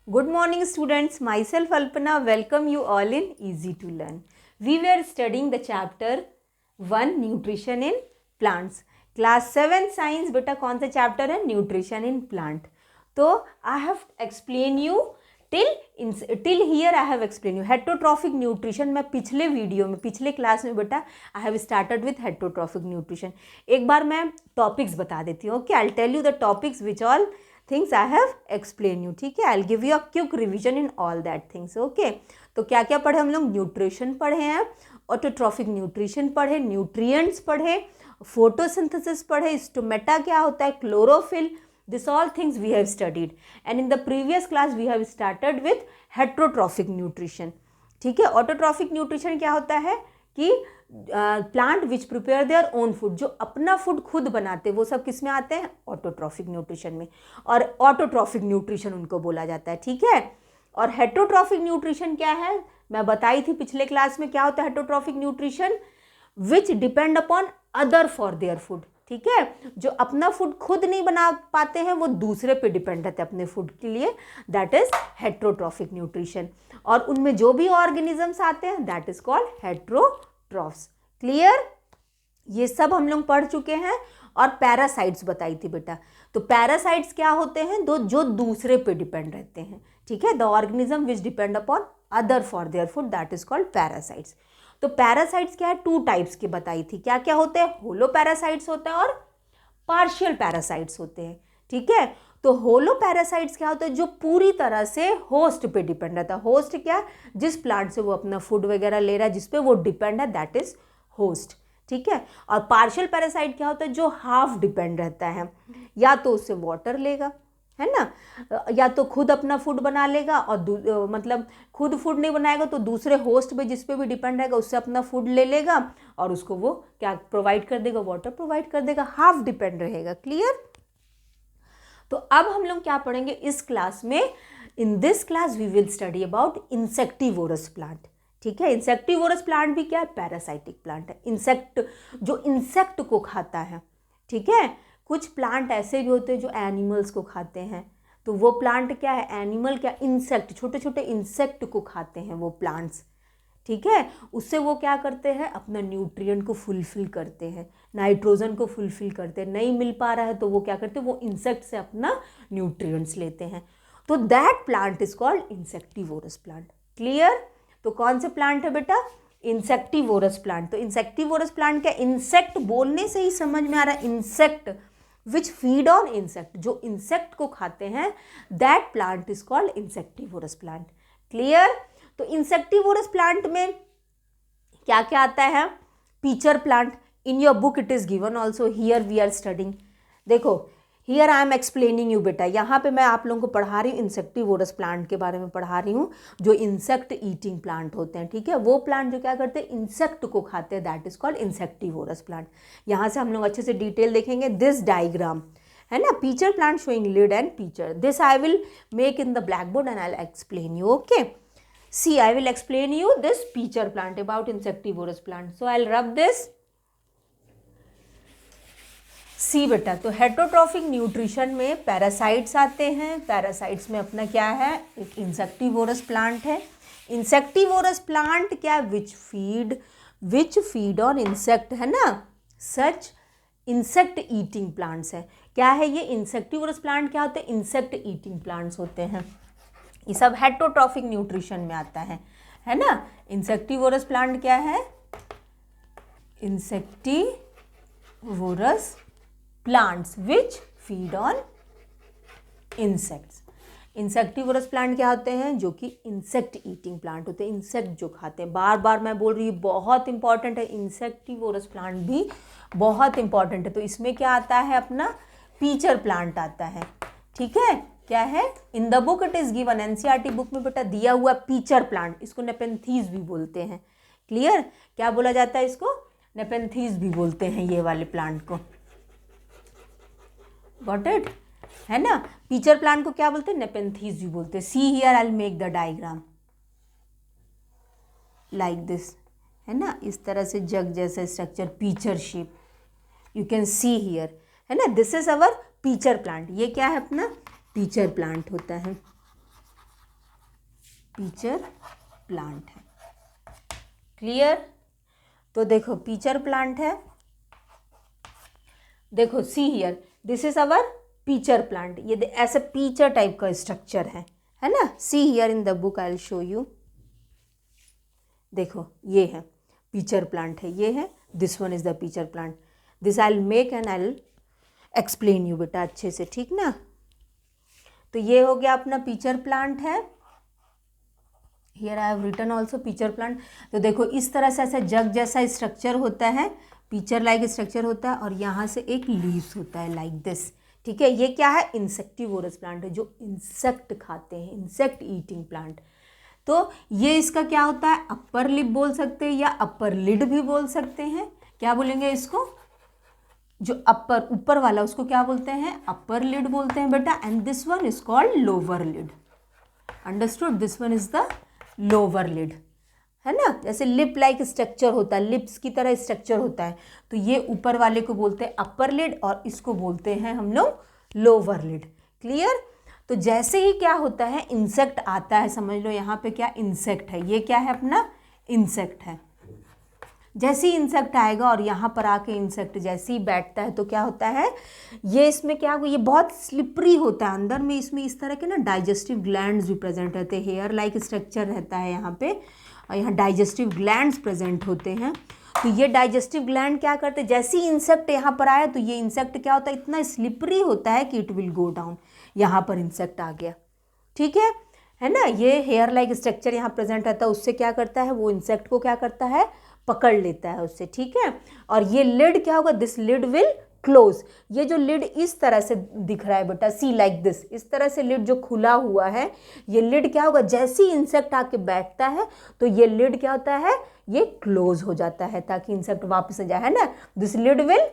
Good morning students, myself Alpana welcome you all in Easy to Learn. We were studying the chapter 1 Nutrition in Plants. Class 7 Science बेटा कौन सा chapter है? Nutrition in Plant. तो I have explained you till here I have explained you heterotrophic nutrition. मैं पिछले video में पिछले class में बेटा I have started with heterotrophic nutrition. एक बार मैं टॉपिक्स बता देती हूँ. Okay, I'll tell you the topics which all things I have explained you. ठीक है, I'll give you a quick revision in all that things. Okay, तो क्या क्या पढ़े हम लोग? न्यूट्रिशन पढ़े हैं, ऑटोट्रॉफिक न्यूट्रिशन पढ़े, न्यूट्रिएंट्स पढ़े, फोटोसिंथेसिस पढ़े, स्टोमेटा क्या होता है, chlorophyll. This all things we have studied, and in the previous class we have started with heterotrophic nutrition. ठीक है, ऑटोट्रॉफिक न्यूट्रिशन क्या होता है कि plant which prepare their own food, जो अपना फूड खुद बनाते हैं वो सब किस में आते हैं? ऑटोट्रॉफिक न्यूट्रिशन में. और ऑटोट्रॉफिक न्यूट्रिशन उनको बोला जाता है. ठीक है, और हेटरोट्रॉफिक न्यूट्रिशन क्या है? मैं बताई थी पिछले क्लास में क्या होता है heterotrophic nutrition. Which depend upon other for their food. ठीक है, जो अपना फूड खुद नहीं बना पाते हैं वो दूसरे पे डिपेंड रहते हैं अपने फूड के लिए. That is heterotrophic nutrition. और उनमें जो भी ऑर्गेनिजम्स आते हैं that is called heterotrophs. Clear? ये सब हम लोग पढ़ चुके हैं. और पैरासाइट्स बताई थी बेटा. तो पैरासाइट्स क्या होते हैं? जो दूसरे पे डिपेंड रहते हैं. ठीक है, the organism which depend upon other for their food that is called parasites. तो पैरासाइट्स क्या है? 2 टाइप्स की बताई थी. क्या क्या होते हैं? होलो पैरासाइट्स होते हैं और पार्शियल पैरासाइट्स होते हैं. ठीक है, तो होलो पैरासाइट्स क्या होते हैं? जो पूरी तरह से होस्ट पे डिपेंड रहता है. होस्ट क्या? जिस प्लांट से वो अपना फूड वगैरह ले रहा है, जिस पे वो डिपेंड है, दैट इज होस्ट. ठीक है, और पार्शियल पैरासाइट क्या होता है? जो हाफ डिपेंड रहता है, या तो उससे वाटर लेगा, है ना, या तो खुद अपना फूड बना लेगा, और मतलब खुद फूड नहीं बनाएगा तो दूसरे होस्ट पे जिस पे भी डिपेंड रहेगा उससे अपना फूड ले लेगा और उसको वो क्या प्रोवाइड कर देगा? वाटर प्रोवाइड कर देगा. हाफ डिपेंड रहेगा. क्लियर? तो अब हम लोग क्या पढ़ेंगे इस क्लास में? In this class we will study about insectivorous plant. ठीक है, इंसेक्टिवोरस प्लांट भी क्या है? पैरासाइटिक प्लांट है. इंसेक्ट, जो इंसेक्ट को खाता है. ठीक है, कुछ प्लांट ऐसे भी होते हैं जो एनिमल्स को खाते हैं. तो वो प्लांट क्या है? एनिमल क्या? इंसेक्ट, छोटे छोटे इंसेक्ट को खाते हैं वो प्लांट्स. ठीक है, उससे वो क्या करते हैं? अपना न्यूट्रिएंट को फुलफिल करते हैं, नाइट्रोजन को फुलफिल करते हैं. नहीं मिल पा रहा है तो वो क्या करते हैं? वो इंसेक्ट से अपना न्यूट्रिएंट्स लेते हैं. तो that plant is called insectivorous plant. Clear? तो कौन से प्लांट है बेटा? Insectivorous plant. तो इंसेक्टिवोरस प्लांट क्या? इंसेक्ट बोलने से ही समझ में आ रहा है. Insect which feed on insect, जो इंसेक्ट को खाते हैं, that plant is called insectivorous plant. Clear? तो इंसेक्टिवोरस प्लांट में क्या क्या आता है? Pitcher plant. In your book it is given also. Here we are studying. देखो, here I am explaining you बेटा. यहाँ पे मैं आप लोगों को पढ़ा रही हूँ इंसेक्टिवोरस प्लांट के बारे में पढ़ा रही हूँ, जो इंसेक्ट ईटिंग प्लांट होते हैं. ठीक है, वो प्लांट जो क्या करते हैं? इंसेक्ट को खाते हैं. That is called insectivorous plant. यहाँ से हम लोग अच्छे से डिटेल देखेंगे. दिस डायग्राम है ना, pitcher plant showing lid and pitcher. This I will make in the black board and I will explain you. Okay, see I will explain you this peacher plant about insectivorous plant. So I'll rub this. सी बेटा, तो heterotrophic nutrition में parasites आते हैं. Parasites में अपना क्या है? एक इंसेक्टिवोरस प्लांट है. इंसेक्टिवोरस प्लांट क्या? विच फीड ऑन इंसेक्ट, है ना. सच इंसेक्ट ईटिंग प्लांट्स है. क्या है ये? इंसेक्टिवोरस प्लांट क्या होते हैं? इंसेक्ट ईटिंग प्लांट्स होते हैं. ये सब हेटरोट्रॉफिक न्यूट्रिशन में आता है ना. इंसेक्टिवोरस प्लांट क्या है? Insectivorous plants which feed on insects. Insectivorous plant क्या होते हैं? जो कि इंसेक्ट ईटिंग प्लांट होते हैं. इंसेक्ट जो खाते हैं. बार बार मैं बोल रही हूँ, बहुत इंपॉर्टेंट है. इंसेक्टिवोरस प्लांट भी बहुत इंपॉर्टेंट है. तो इसमें क्या आता है? अपना पीचर प्लांट आता है. ठीक है, क्या है? इन the book it is given. NCERT book में बेटा दिया हुआ पीचर प्लांट. इसको नेपेंथीज भी बोलते हैं. क्लियर? क्या बोला जाता है इसको? नेपेंथीज भी बोलते हैं ये वाले प्लांट को. Got it? है ना. पीचर प्लांट को क्या बोलते हैं? नेपेंथीज भी बोलते हैं. See here I will make the diagram like this, है ना. इस तरह से जग जैसा structure, pitcher shape you can see here, है ना. This is our pitcher plant. ये क्या है? अपना पीचर प्लांट होता है. पिचर प्लांट है। क्लियर? तो देखो पिचर प्लांट है, देखो see here, this is our pitcher plant. ये ऐसे पिचर टाइप का स्ट्रक्चर है ना। See here in the book, I will show you. देखो ये है पिचर प्लांट है, ये है, this one is the pitcher plant. This I will make and I will explain you बेटा अच्छे से, ठीक ना। तो ये हो गया अपना पिचर प्लांट है। Here I have written also pitcher plant. तो देखो इस तरह से ऐसा जग जैसा स्ट्रक्चर होता है, पिचर लाइक स्ट्रक्चर होता है, और यहाँ से एक लीव्स होता है लाइक दिस, ठीक है। ये क्या है? इंसेक्टिवोरस प्लांट है, जो इंसेक्ट खाते हैं, इंसेक्ट ईटिंग प्लांट। तो ये इसका क्या होता है? अपर लिप बोल सकते हैं या अपर लिड भी बोल सकते हैं। क्या बोलेंगे इसको? जो अपर ऊपर वाला उसको क्या बोलते हैं? अपर लिड बोलते हैं बेटा। And this one is called lower lid. Understood? This one is the lower lid, है ना। जैसे लिप लाइक स्ट्रक्चर होता है, लिप्स की तरह स्ट्रक्चर होता है, तो ये ऊपर वाले को बोलते हैं अपर लिड और इसको बोलते हैं हम लोग लोअर लिड। क्लियर? तो जैसे ही क्या होता है, इंसेक्ट आता है, समझ लो यहाँ पे क्या इंसेक्ट है, ये क्या है अपना इंसेक्ट है। जैसे ही इंसेक्ट आएगा और यहाँ पर आके इंसेक्ट जैसे ही बैठता है तो क्या होता है, ये इसमें क्या होगा, ये बहुत स्लिपरी होता है अंदर में, इसमें इस तरह के ना डाइजेस्टिव ग्लैंड्स भी प्रेजेंट रहते हैं, हेयर लाइक स्ट्रक्चर रहता है यहाँ पे, और यहाँ डाइजेस्टिव ग्लैंड्स प्रेजेंट होते हैं। तो ये डाइजेस्टिव ग्लैंड क्या करते हैं, जैसे ही इंसेक्ट यहाँ पर आया तो ये इंसेक्ट क्या होता है, इतना स्लिपरी होता है कि इट विल गो डाउन। यहाँ पर इंसेक्ट आ गया, ठीक है ना। ये हेयर लाइक स्ट्रक्चर यहाँ प्रेजेंट रहता है, उससे क्या करता है, वो इंसेक्ट को क्या करता है, पकड़ लेता है उससे, ठीक है। और ये लिड क्या होगा, दिस लिड विल क्लोज। ये जो लिड इस तरह से दिख रहा है बेटा, सी लाइक दिस, इस तरह से लिड जो खुला हुआ है, ये लिड क्या होगा, जैसे ही इंसेक्ट आके बैठता है तो ये लिड क्या होता है, ये क्लोज हो जाता है ताकि इंसेक्ट वापस आ जाए, है ना। This lid will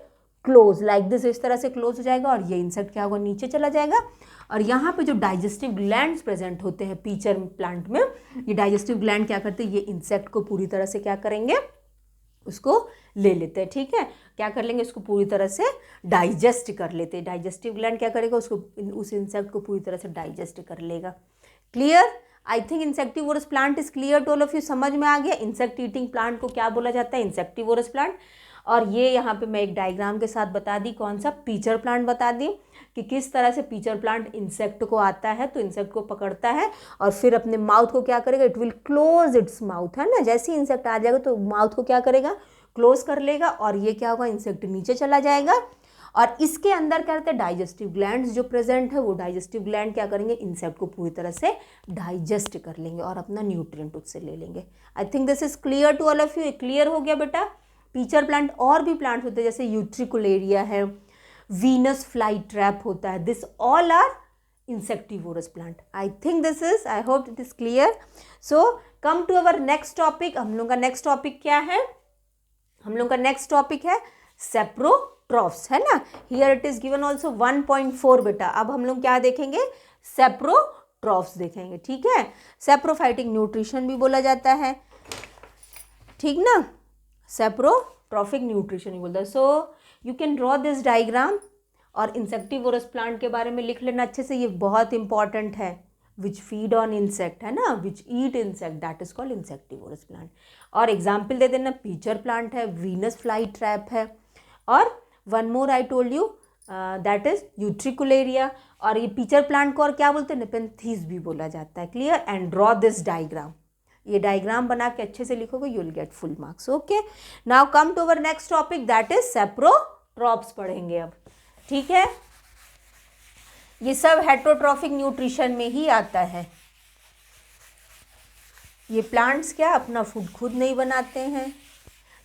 close like this, इस तरह से क्लोज हो जाएगा और ये इंसेक्ट क्या होगा, नीचे चला जाएगा। और यहाँ पे जो डाइजेस्टिव ग्लैंड्स प्रेजेंट होते हैं पिचर प्लांट में, ये डाइजेस्टिव ग्लैंड क्या करते हैं, ये इंसेक्ट को पूरी तरह से क्या करेंगे, उसको ले लेते हैं, ठीक है। क्या कर लेंगे, उसको पूरी तरह से डाइजेस्ट कर लेते हैं। डाइजेस्टिव ग्लैंड क्या करेगा, उसको, उस इंसेक्ट को पूरी तरह से डाइजेस्ट कर लेगा। Clear? I think insectivorous plant is clear to all of you, समझ में आ गया। इंसेक्ट ईटिंग प्लांट को क्या बोला जाता है, इंसेक्टिवोरस प्लांट। और ये यहाँ पे मैं एक डायग्राम के साथ बता दी, कौन सा, पिचर प्लांट बता दी, कि किस तरह से पिचर प्लांट इंसेक्ट को आता है तो इंसेक्ट को पकड़ता है और फिर अपने माउथ को क्या करेगा, it will close its mouth, है ना। जैसे ही इंसेक्ट आ जाएगा तो माउथ को क्या करेगा, क्लोज कर लेगा और ये क्या होगा, इंसेक्ट नीचे चला जाएगा। और इसके अंदर क्या रहता है, डाइजेस्टिव ग्लैंड्स जो प्रेजेंट है, वो डाइजेस्टिव ग्लैंड क्या करेंगे, इंसेक्ट को पूरी तरह से डाइजेस्ट कर लेंगे और अपना न्यूट्रिएंट उससे ले लेंगे। I think this is clear to all of you. Clear हो गया बेटा। पिचर प्लांट और भी प्लांट होते हैं, जैसे यूट्रिकुलेरिया है, वीनस फ्लाई ट्रैप होता है, this all are insectivorous plant. I think this is, I hope it is clear. So come to our next topic. हम लोग का next topic क्या है, हम लोग का next topic है saprotrophs, है ना। Here it is given also 1.4 बेटा। अब हम लोग क्या देखेंगे, saprotrophs देखेंगे, ठीक है। saprophytic nutrition भी बोला जाता है, ठीक ना, saprotrophic nutrition भी बोलता है। So you can draw this diagram और इंसेक्टिवोरस प्लांट के बारे में लिख लेना अच्छे से, ये बहुत इंपॉर्टेंट है। विच फीड ऑन इंसेक्ट, है ना, which eat insect, that is called insectivorous plant. और एग्जाम्पल दे देना, पिचर प्लांट है, वीनस फ्लाई ट्रैप है, और one more I told you that is utricularia. और ये पिचर प्लांट को और क्या बोलते हैं, नेपेंथीज भी बोला जाता है। Clear? And draw this diagram, ये डायग्राम बना के अच्छे से लिखोगे, you will get full marks. Okay, now come to our next topic, that is saprotrophs पढ़ेंगे अब, ठीक है। ये सब हेटेरोट्रॉफिक न्यूट्रिशन में ही आता है। ये प्लांट्स क्या अपना फूड खुद नहीं बनाते हैं,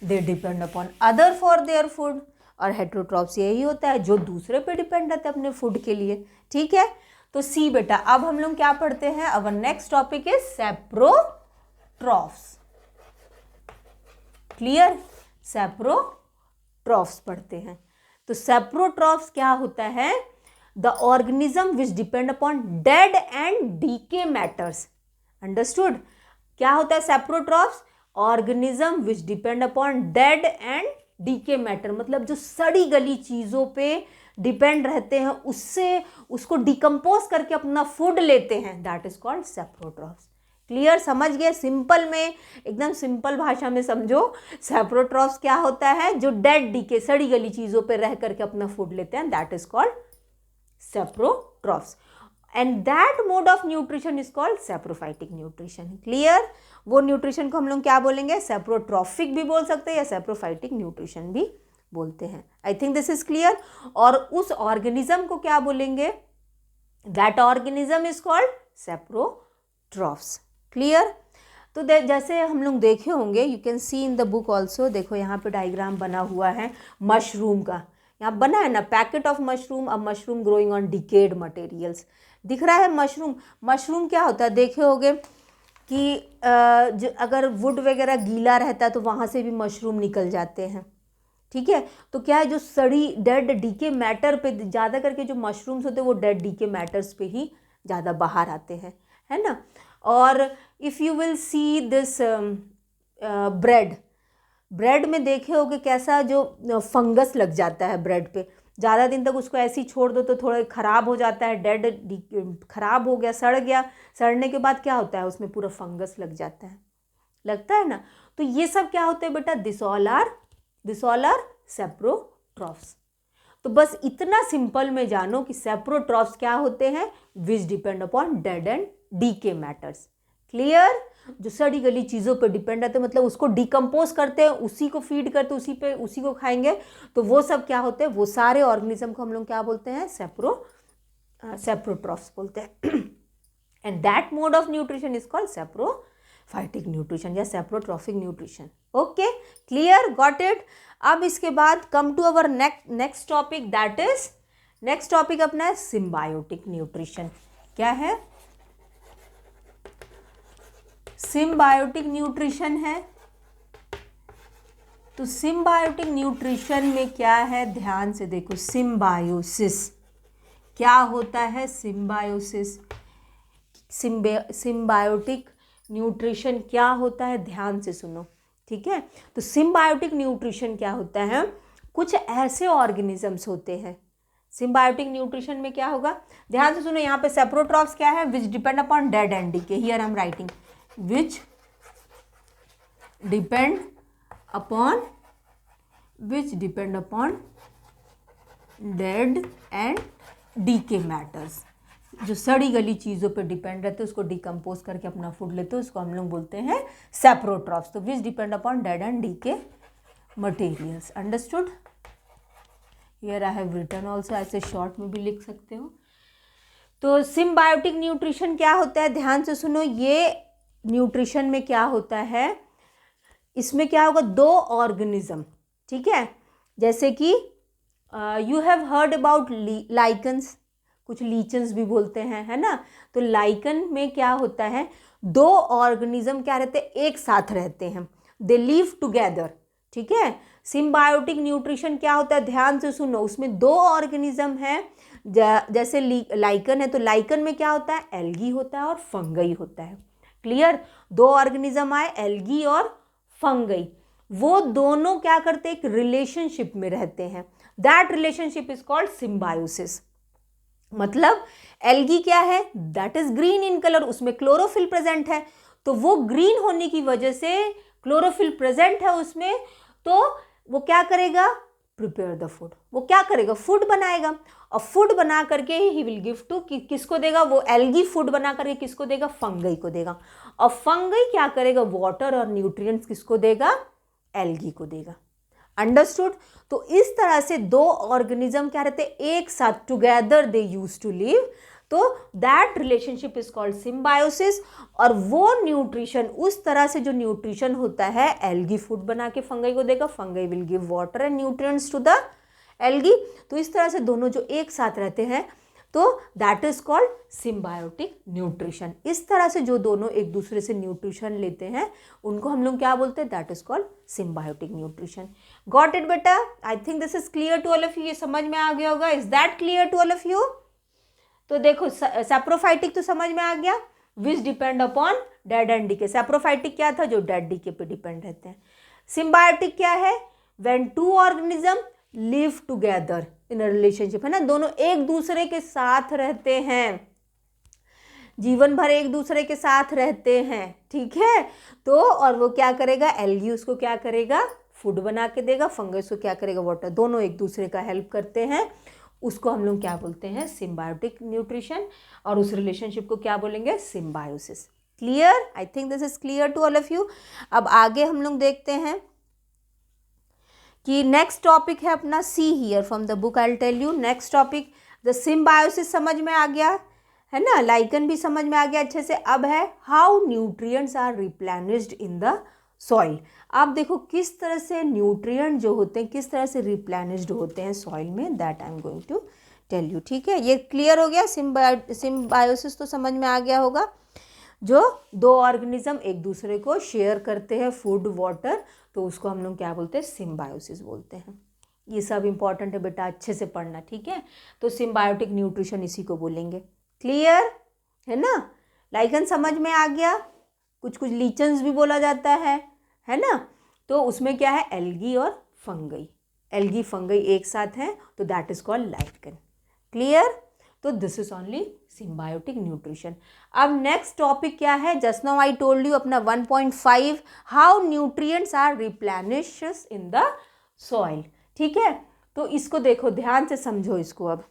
they depend upon other for their food. और हेटेरोट्रॉप्स यही होता है जो दूसरे पे डिपेंड रहते हैं अपने फूड के लिए, ठीक है। तो सी बेटा, अब हम लोग क्या पढ़ते हैं, our next topic is saprotrophs. Clear? Saprotrophs पढ़ते हैं। तो सेप्रोट्रॉफ्स क्या होता है, the organism which depend upon dead and decay matters. Understood? क्या होता है saprotrophs, organism which depend upon dead and decay matter, मतलब जो सड़ी गली चीज़ों पे डिपेंड रहते हैं, उससे उसको डिकम्पोज करके अपना फूड लेते हैं, दैट इज कॉल्ड सेप्रोट्रॉफ्स। क्लियर, समझ गए? सिंपल में, एकदम सिंपल भाषा में समझो, सैप्रोट्रॉफ्स क्या होता है? जो डेड डीके, सड़ी गली चीज़ों पर रह करके अपना फूड लेते हैं, that is called saprotrophs, and that mode of nutrition is called saprophytic nutrition. Clear? वो न्यूट्रिशन को हम लोग क्या बोलेंगे? सैप्रोट्रॉफिक भी बोल सकते हैं या सैप्रोफाइटिक न्यूट्रिशन भी बोलते हैं। I think this is clear. और उस ऑर्गेनिज्म को क्या बोलेंगे? That organism is called saprotrophs. Clear? तो जैसे हम लोग देखे होंगे, you can see in the book also, देखो यहाँ पे डायग्राम बना हुआ है मशरूम का, यहाँ बना है ना, packet of mushroom, a mushroom growing on decade materials, दिख रहा है मशरूम। मशरूम क्या होता है? देखे होगे कि अगर वुड वगैरह गीला रहता है तो वहाँ से भी मशरूम निकल जाते हैं, ठीक है? तो क्या है, जो सड़ी डेड डीके मैटर पे ज़्यादा करके जो मशरूम्स होते हैं वो डेड डीके मैटर्स पे ही ज़्यादा बाहर आते हैं, है ना? और if you will see this bread में देखे होगे कैसा जो फंगस लग जाता है ब्रेड पे, ज़्यादा दिन तक उसको ऐसे ही छोड़ दो तो थोड़ा ख़राब हो जाता है, डेड ख़राब हो गया, सड़ गया, सड़ने के बाद क्या होता है, उसमें पूरा फंगस लग जाता है, लगता है ना? तो ये सब क्या होते हैं बेटा? This all are saprotrophs. तो बस इतना सिंपल में जानो कि सैप्रोट्रॉफ्स क्या होते हैं? Which depend upon dead and decay matters. Clear? जो सड़ी गली चीज़ों पर डिपेंड रहते हैं, मतलब उसको डिकम्पोज करते हैं, उसी को फीड करते हैं, उसी को खाएंगे, तो वो सब क्या होते हैं? वो सारे ऑर्गेनिज्म को हम लोग क्या बोलते हैं? सैप्रोट्रॉफ्स बोलते हैं। And that mode of nutrition is called saprophytic nutrition या saprotrophic nutrition. Okay, clear, got it? अब इसके बाद come to our next topic, that is next topic अपना है सिम्बायोटिक न्यूट्रिशन। क्या है? सिम्बायोटिक न्यूट्रिशन है। तो सिम्बायोटिक न्यूट्रिशन में क्या है? ध्यान से देखो, सिम्बायोसिस क्या होता है? सिम्बायोसिस, सिम्बायोटिक न्यूट्रिशन क्या होता है? ध्यान से सुनो, ठीक है? तो सिम्बायोटिक न्यूट्रिशन क्या होता है? कुछ ऐसे ऑर्गेनिजम्स होते हैं, सिम्बायोटिक न्यूट्रिशन में क्या होगा? ध्यान से सुनो, यहाँ पे सैप्रोट्रॉफ्स क्या है? Which depend upon dead and decay, here I am writing which depend upon dead and decay matters, जो सड़ी गली चीज़ों पर डिपेंड रहते हैं, उसको डिकम्पोज करके अपना फूड लेते हैं, उसको हम लोग बोलते हैं सैप्रोट्रॉफ्स। तो which depend upon dead and decay materials. Understood? Here I have written also, ऐसे शॉर्ट में भी लिख सकते हो। तो सिम्बायोटिक न्यूट्रिशन क्या होता है? ध्यान से सुनो, ये न्यूट्रिशन में क्या होता है? इसमें क्या होगा? दो ऑर्गेनिज्म, ठीक है? जैसे कि you have heard about lichens, कुछ लीचन्स भी बोलते हैं, है ना? तो लाइकन में क्या होता है? दो ऑर्गेनिज्म क्या रहते हैं? एक साथ रहते हैं, दे लिव टुगेदर, ठीक है? सिम्बायोटिक न्यूट्रिशन क्या होता है? ध्यान से सुनो, उसमें दो ऑर्गेनिज्म हैं, जैसे लाइकन है, तो लाइकन में क्या होता है? एल्गी होता है और फंगई होता है। क्लियर? दो ऑर्गेनिज्म आए, एल्गी और फंगई, वो दोनों क्या करते हैं? एक रिलेशनशिप में रहते हैं, that relationship is called symbiosis. मतलब एल्गी क्या है? That is green in colour, उसमें क्लोरोफिल प्रेजेंट है, तो वो ग्रीन होने की वजह से, क्लोरोफिल प्रेजेंट है उसमें, तो वो क्या करेगा? प्रिपेयर द फूड, वो क्या करेगा? फूड बनाएगा, और फूड बना करके ही विल गिव टू, किसको देगा? वो एल्गी फूड बना करके किसको देगा? फंगई को देगा, और फंगई क्या करेगा? वाटर और न्यूट्रिएंट्स किसको देगा? एल्गी को देगा। अंडरस्टूड? तो इस तरह से दो ऑर्गेनिज्म क्या रहते हैं? एक साथ, together they use to live, तो that relationship is called symbiosis. और वो न्यूट्रिशन, उस तरह से जो न्यूट्रिशन होता है, एल्गी फूड बना के फंगई को देगा, fungi will give water and nutrients to the algae. तो इस तरह से दोनों जो एक साथ रहते हैं, तो that is called symbiotic nutrition. इस तरह से जो दोनों एक दूसरे से न्यूट्रिशन लेते हैं, उनको हम लोग क्या बोलते हैं? That is called symbiotic nutrition. Got it बेटा? I think this is clear to all of you, ये समझ में आ गया होगा। Is that clear to all of you? तो देखो, सैप्रोफाइटिक तो समझ में आ गया, which depend upon dead and decay. Saprophytic क्या था? जो डेड डीके पे डिपेंड रहते हैं। सिम्बायोटिक क्या है? When two organism live together in a relationship, है ना? दोनों एक दूसरे के साथ रहते हैं, जीवन भर एक दूसरे के साथ रहते हैं, ठीक है। तो और वो क्या करेगा, एल्गी उसको क्या करेगा, फूड बना के देगा, फंगस को क्या करेगा, वाटर, दोनों एक दूसरे का हेल्प करते हैं। उसको हम लोग क्या बोलते हैं, सिम्बायोटिक न्यूट्रिशन, और उस रिलेशनशिप को क्या बोलेंगे, symbiosis. Clear? I think this is clear to all of you. अब आगे हम लोग देखते हैं कि नेक्स्ट टॉपिक है अपना, see here from the book I will tell you next topic. The symbiosis समझ में आ गया है ना, लाइकन भी समझ में आ गया अच्छे से। अब है how nutrients are replenished in the soil. आप देखो किस तरह से न्यूट्रिएंट जो होते हैं किस तरह से रिप्लेनिश्ड होते हैं सॉइल में, that I am going to tell you, ठीक है। ये क्लियर हो गया, सिम्बायोसिस तो समझ में आ गया होगा। जो दो ऑर्गेनिज्म एक दूसरे को शेयर करते हैं फूड वाटर, तो उसको हम लोग क्या बोलते हैं, सिम्बायोसिस बोलते हैं। ये सब इंपॉर्टेंट है बेटा, अच्छे से पढ़ना, ठीक है। तो सिम्बायोटिक न्यूट्रिशन इसी को बोलेंगे। क्लियर है ना, लाइकन समझ में आ गया। कुछ कुछ लीचन्स भी बोला जाता है ना। तो उसमें क्या है, एल्गी और फंगई, एल्गी फंगई एक साथ हैं, तो that is called lichen. Clear? तो this is only symbiotic nutrition. अब नेक्स्ट टॉपिक क्या है, just now I told you अपना 1.5 how nutrients are replenished in the soil, ठीक है। तो इसको देखो ध्यान से समझो इसको। अब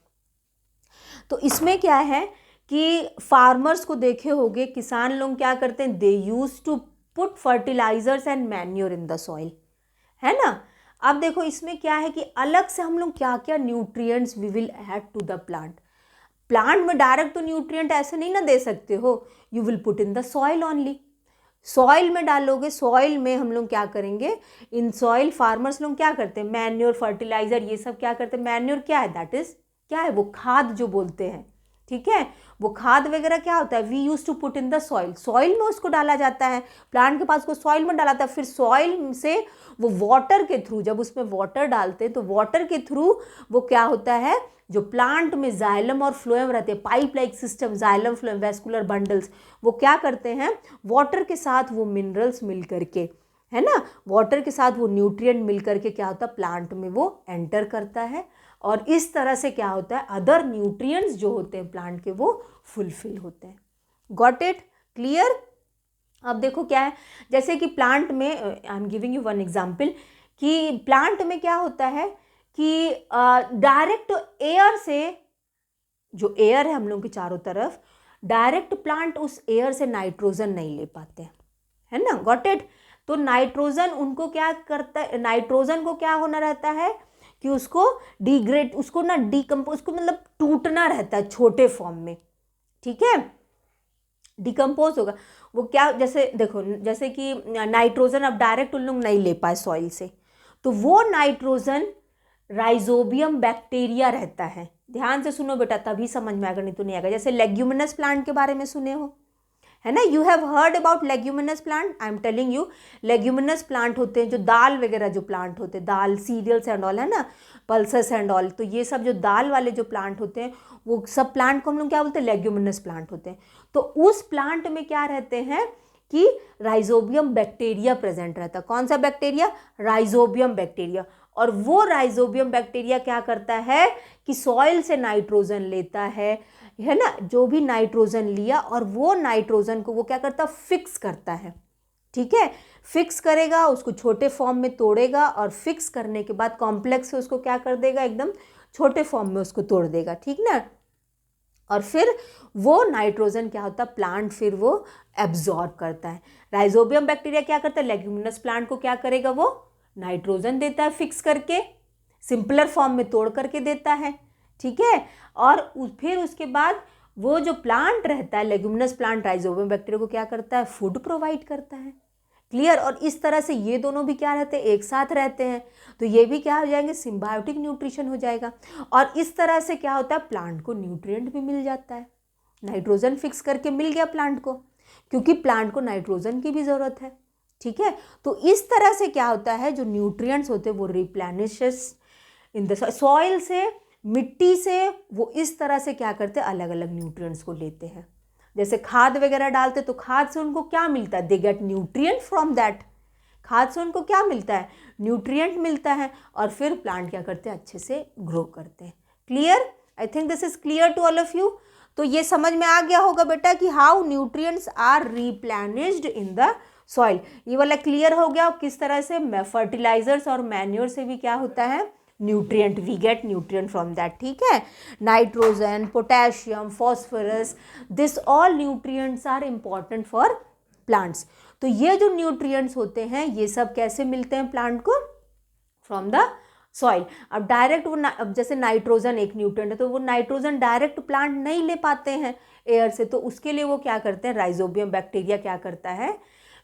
तो इसमें क्या है कि फार्मर्स को देखे होगे, किसान लोग क्या करते हैं, they use to put fertilisers and manure in the soil, है ना। अब देखो इसमें क्या है कि अलग से हम लोग क्या क्या nutrients we will add to the plant में डायरेक्ट तो न्यूट्रिएंट ऐसे नहीं ना दे सकते हो, you will put in the soil only, soil में डालोगे। सॉइल में हम लोग क्या करेंगे, इन सॉइल फार्मर्स लोग क्या करते हैं, मैन्योर फर्टिलाइजर ये सब क्या करते हैं। मैन्योर क्या है, दैट इज क्या है, वो खाद जो बोलते हैं, ठीक है। वो खाद वगैरह क्या होता है, we use to put in the soil, soil में उसको डाला जाता है, प्लांट के पास को सॉइल में डाला था, फिर सॉइल से वो वाटर के थ्रू, जब उसमें वाटर डालते हैं तो वाटर के थ्रू वो क्या होता है, जो प्लांट में जाइलम और फ्लोएम रहते हैं, pipe like system, xylem phloem vascular bundles, वो क्या करते हैं, वाटर के साथ वो मिनरल्स मिल करके, है ना, वाटर के साथ वो न्यूट्रिएंट मिल करके क्या होता है, प्लांट में वो एंटर करता है, और इस तरह से क्या होता है, अदर न्यूट्रिएंट्स जो होते हैं प्लांट के वो फुलफिल होते हैं। Got it? क्लियर? अब देखो क्या है, जैसे कि प्लांट में I am giving you one example, कि प्लांट में क्या होता है कि डायरेक्ट एयर से, जो एयर है हम लोग के चारों तरफ, डायरेक्ट प्लांट उस एयर से नाइट्रोजन नहीं ले पाते हैं, है ना। Got it? तो नाइट्रोजन उनको क्या करता है, नाइट्रोजन को क्या होना रहता है कि उसको डिग्रेड, उसको ना डिकम्पोज, उसको मतलब टूटना रहता है छोटे फॉर्म में, ठीक है, डिकम्पोज होगा वो। क्या, जैसे देखो, जैसे कि नाइट्रोजन अब डायरेक्ट उन लोग नहीं ले पाए सॉइल से, तो वो नाइट्रोजन राइजोबियम बैक्टीरिया रहता है। ध्यान से सुनो बेटा, तभी समझ में आएगा, नहीं तो नहीं आएगा। जैसे लेग्यूमिनस प्लांट के बारे में सुने हो, है ना, you have heard about leguminous plant, I am telling you. Leguminous plant होते हैं जो दाल वगैरह जो प्लांट होते हैं, दाल सीरियल्स एंड ऑल, है ना, पल्सेस एंड ऑल, तो ये सब जो दाल वाले जो प्लांट होते हैं वो सब प्लांट को हम लोग क्या बोलते हैं, लेग्यूमिनस प्लांट होते हैं। तो उस प्लांट में क्या रहते हैं कि राइजोबियम बैक्टीरिया प्रेजेंट रहता है। कौन सा बैक्टीरिया? Rhizobium bacteria. और वो राइजोबियम बैक्टीरिया क्या करता है कि सॉइल से नाइट्रोजन लेता है ना, जो भी नाइट्रोजन लिया, और वो नाइट्रोजन को वो क्या करता है, फिक्स करता है, ठीक है। फिक्स करेगा, उसको छोटे फॉर्म में तोड़ेगा, और फिक्स करने के बाद कॉम्प्लेक्स से उसको क्या कर देगा, एकदम छोटे फॉर्म में उसको तोड़ देगा, ठीक ना। और फिर वो नाइट्रोजन क्या होता है, प्लांट फिर वो एब्जॉर्ब करता है। राइजोबियम बैक्टीरिया क्या करता है, लेग्यूमिनस प्लांट को क्या करेगा, वो नाइट्रोजन देता है फिक्स करके, सिंपलर फॉर्म में तोड़ करके देता है, ठीक है। और फिर उसके बाद वो जो प्लांट रहता है, लेग्यूमिनस प्लांट राइजोबियम बैक्टीरिया को क्या करता है, फूड प्रोवाइड करता है। क्लियर? और इस तरह से ये दोनों भी क्या रहते हैं, एक साथ रहते हैं, तो ये भी क्या हो जाएंगे, सिम्बायोटिक न्यूट्रिशन हो जाएगा। और इस तरह से क्या होता है, प्लांट को न्यूट्रिएंट भी मिल जाता है, नाइट्रोजन फिक्स करके मिल गया प्लांट को, क्योंकि प्लांट को नाइट्रोजन की भी ज़रूरत है, ठीक है। तो इस तरह से क्या होता है, जो न्यूट्रिएंट्स होते हैं वो रिप्लेनिशेस इन द सॉइल से, मिट्टी से वो इस तरह से क्या करते हैं, अलग अलग न्यूट्रिएंट्स को लेते हैं। जैसे खाद वगैरह डालते तो खाद से उनको क्या मिलता है, they get nutrient from that, खाद से उनको क्या मिलता है, न्यूट्रिएंट मिलता है, और फिर प्लांट क्या करते हैं, अच्छे से ग्रो करते हैं। Clear? I think this is clear to all of you. तो ये समझ में आ गया होगा बेटा कि how nutrients are replenished in the soil. ये वाला क्लियर हो गया किस तरह से फर्टिलाइजर्स और मैन्योर से भी क्या होता है, nutrient, we get nutrient from that, ठीक है। Nitrogen, potassium, phosphorus, this all nutrients are important for plants. तो ये जो न्यूट्रिएंट्स होते हैं ये सब कैसे मिलते हैं प्लांट को, फ्रॉम द सॉइल। अब डायरेक्ट वो अब जैसे नाइट्रोजन एक न्यूट्रिएंट है तो वो नाइट्रोजन डायरेक्ट प्लांट नहीं ले पाते हैं एयर से, तो उसके लिए वो क्या करते हैं, राइजोबियम बैक्टीरिया क्या करता है,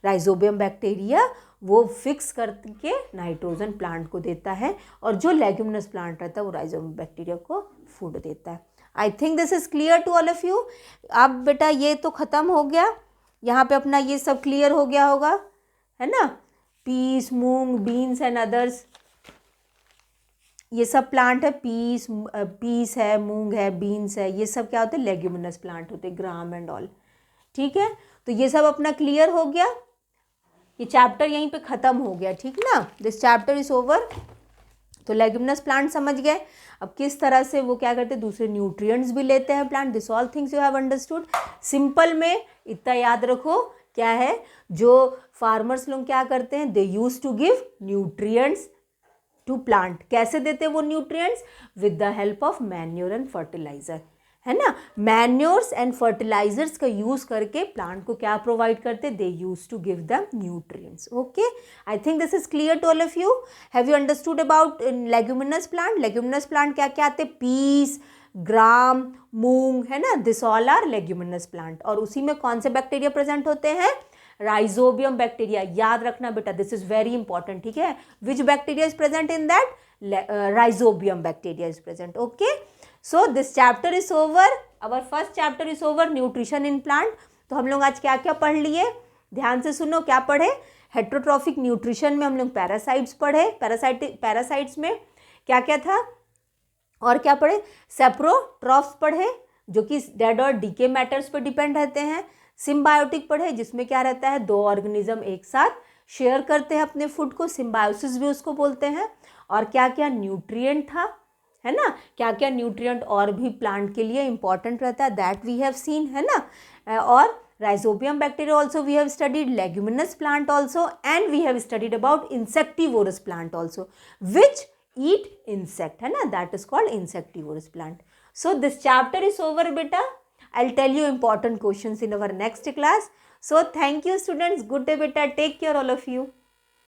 राइजोबियम बैक्टीरिया वो फिक्स करके नाइट्रोजन प्लांट को देता है, और जो लेग्यूमिनस प्लांट रहता है वो राइजोबियम बैक्टीरिया को फूड देता है। I think this is clear to all of you. अब बेटा ये तो ख़त्म हो गया, यहाँ पे अपना ये सब क्लियर हो गया होगा, है ना। Peas, moong, beans and others, ये सब प्लांट है। पीस है, मूंग है, बीन्स है, ये सब क्या होते हैं, लेग्यूमिनस प्लांट होते हैं, ग्राम एंड ऑल, ठीक है। तो ये सब अपना क्लियर हो गया, ये चैप्टर यहीं पे ख़त्म हो गया, ठीक ना, दिस चैप्टर इज ओवर। तो लेग्यूमिनस प्लांट समझ गए। अब किस तरह से वो क्या करते हैं, दूसरे न्यूट्रिएंट्स भी लेते हैं plant, this all things you have understood. Simple में इतना याद रखो क्या है, जो फार्मर्स लोग क्या करते हैं, they use to give nutrients to plant. कैसे देते हैं वो nutrients, with the help of manure and fertiliser, है ना। मैन्योर्स एंड फर्टिलाइजर्स का यूज करके प्लांट को क्या प्रोवाइड करते, they use to give the nutrients. Okay, I think this is clear to all of you. Have you understood about leguminous plant. Leguminous plant क्या क्या आते हैं, पीस, ग्राम, मूंग, है ना, this all are leguminous plant. और उसी में कौन से बैक्टीरिया प्रेजेंट होते हैं, राइजोबियम बैक्टीरिया। याद रखना बेटा, दिस इज वेरी इंपॉर्टेंट, ठीक है। विच bacteria is present in that, rhizobium bacteria is present. Okay, so this chapter is over, our first chapter is over, nutrition in plant. तो हम लोग आज क्या क्या पढ़ लिए, ध्यान से सुनो, क्या पढ़े, हेट्रोट्रॉफिक न्यूट्रिशन में हम लोग पैरासाइट्स पढ़े, पैरासाइट्स में क्या क्या था, और क्या पढ़े, सेप्रोट्रॉफ्स पढ़े जो कि डेड और डीके मैटर्स पर डिपेंड रहते हैं। सिम्बायोटिक पढ़े जिसमें क्या रहता है, दो ऑर्गेनिज्म एक साथ शेयर करते हैं अपने फूड को, सिम्बायोसिस भी उसको बोलते हैं। और क्या क्या न्यूट्रिएंट था, है ना, क्या क्या न्यूट्रिएंट और भी प्लांट के लिए इंपॉर्टेंट रहता है, दैट वी हैव सीन, है ना। और rhizobium bacteria also we have studied, leguminous plant also, and we have studied about insectivorous plant also which eat insect, है ना, that is called insectivorous plant. So this chapter is over beta. I'll tell you important questions in our next class. So thank you students, good day beta, take care all of you.